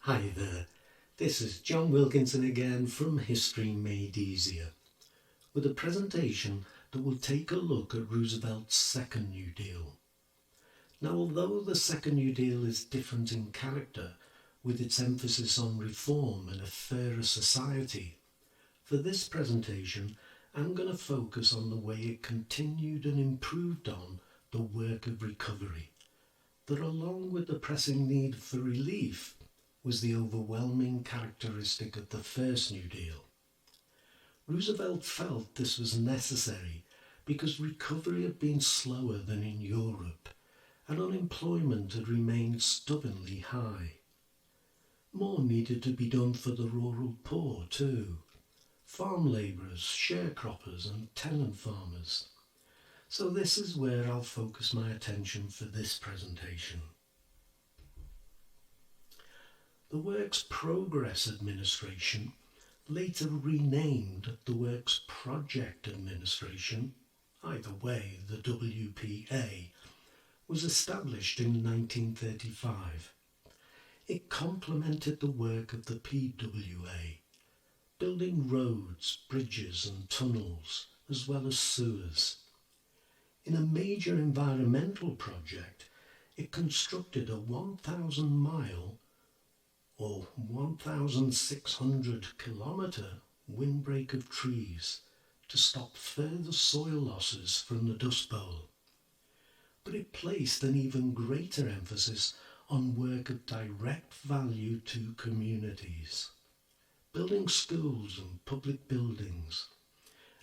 Hi there, this is John Wilkinson again from History Made Easier, with a presentation that will take a look at Roosevelt's Second New Deal. Now, although the Second New Deal is different in character, with its emphasis on reform and a fairer society, for this presentation I'm going to focus on the way it continued and improved on the work of recovery, that along with the pressing need for relief was the overwhelming characteristic of the first New Deal. Roosevelt felt this was necessary because recovery had been slower than in Europe and unemployment had remained stubbornly high. More needed to be done for the rural poor too, farm labourers, sharecroppers and tenant farmers. So this is where I'll focus my attention for this presentation. The Works Progress Administration, later renamed the Works Project Administration, either way the WPA, was established in 1935. It complemented the work of the PWA, building roads, bridges and tunnels, as well as sewers. In a major environmental project, it constructed a 1,000-mile or 1,600 kilometre windbreak of trees to stop further soil losses from the Dust Bowl. But it placed an even greater emphasis on work of direct value to communities, building schools and public buildings,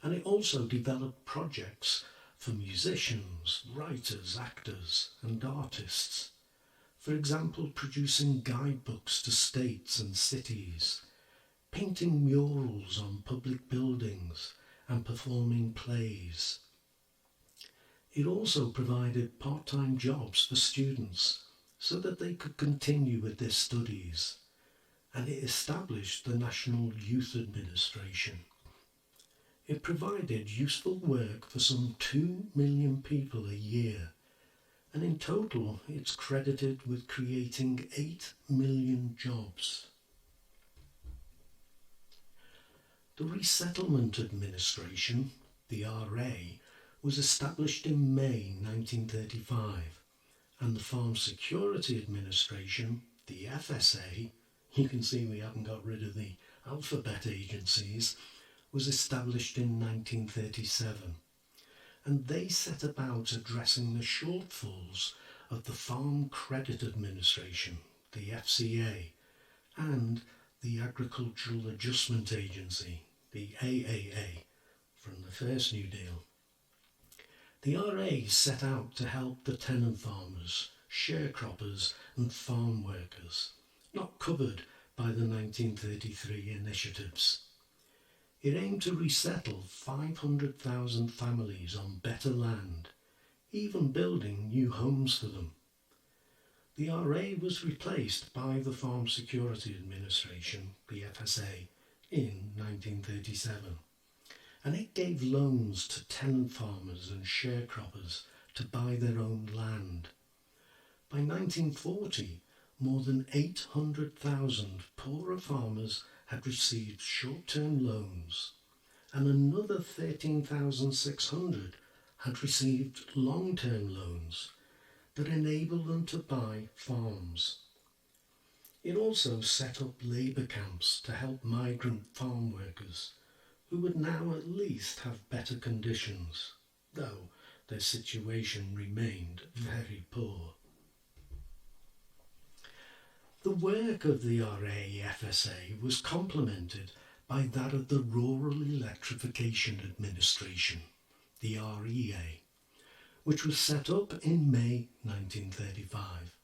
and it also developed projects for musicians, writers, actors and artists. For example, producing guidebooks to states and cities, painting murals on public buildings and performing plays. It also provided part-time jobs for students so that they could continue with their studies, and it established the National Youth Administration. It provided useful work for some 2 million people a year, and in total it's credited with creating 8 million jobs. The Resettlement Administration, the RA, was established in May 1935, and the Farm Security Administration, the FSA, you can see we haven't got rid of the alphabet agencies, was established in 1937. And they set about addressing the shortfalls of the Farm Credit Administration, the FCA, and the Agricultural Adjustment Agency, the AAA, from the first New Deal. The RA set out to help the tenant farmers, sharecroppers and farm workers, not covered by the 1933 initiatives. It aimed to resettle 500,000 families on better land, even building new homes for them. The RA was replaced by the Farm Security Administration, the FSA, in 1937, and it gave loans to tenant farmers and sharecroppers to buy their own land. By 1940, more than 800,000 poorer farmers had received short-term loans, and another 13,600 had received long-term loans that enabled them to buy farms. It also set up labour camps to help migrant farm workers, who would now at least have better conditions, though their situation remained very poor. The work of the RA-FSA was complemented by that of the Rural Electrification Administration, the REA, which was set up in May 1935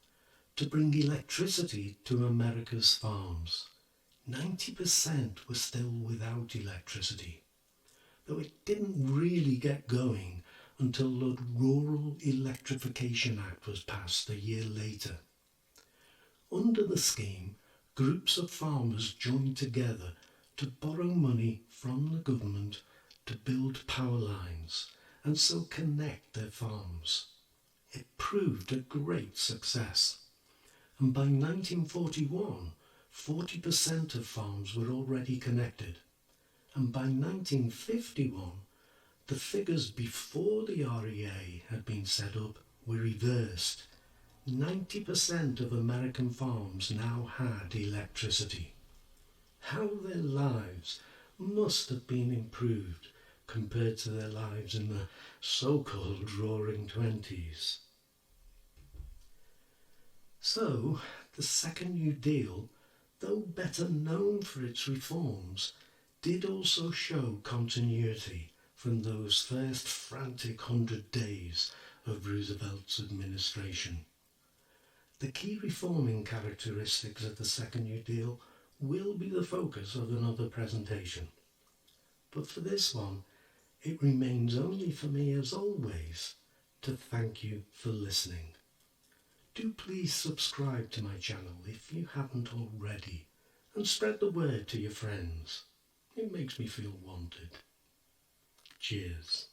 to bring electricity to America's farms. 90% were still without electricity, though it didn't really get going until the Rural Electrification Act was passed a year later. Under the scheme, groups of farmers joined together to borrow money from the government to build power lines and so connect their farms. It proved a great success, and by 1941 40% of farms were already connected, and by 1951, the figures before the REA had been set up were reversed. 90% of American farms now had electricity. How their lives must have been improved compared to their lives in the so-called Roaring Twenties. So, the Second New Deal, though better known for its reforms, did also show continuity from those first frantic 100 days of Roosevelt's administration. The key reforming characteristics of the Second New Deal will be the focus of another presentation. But for this one, it remains only for me, as always, to thank you for listening. Do please subscribe to my channel if you haven't already, and spread the word to your friends. It makes me feel wanted. Cheers.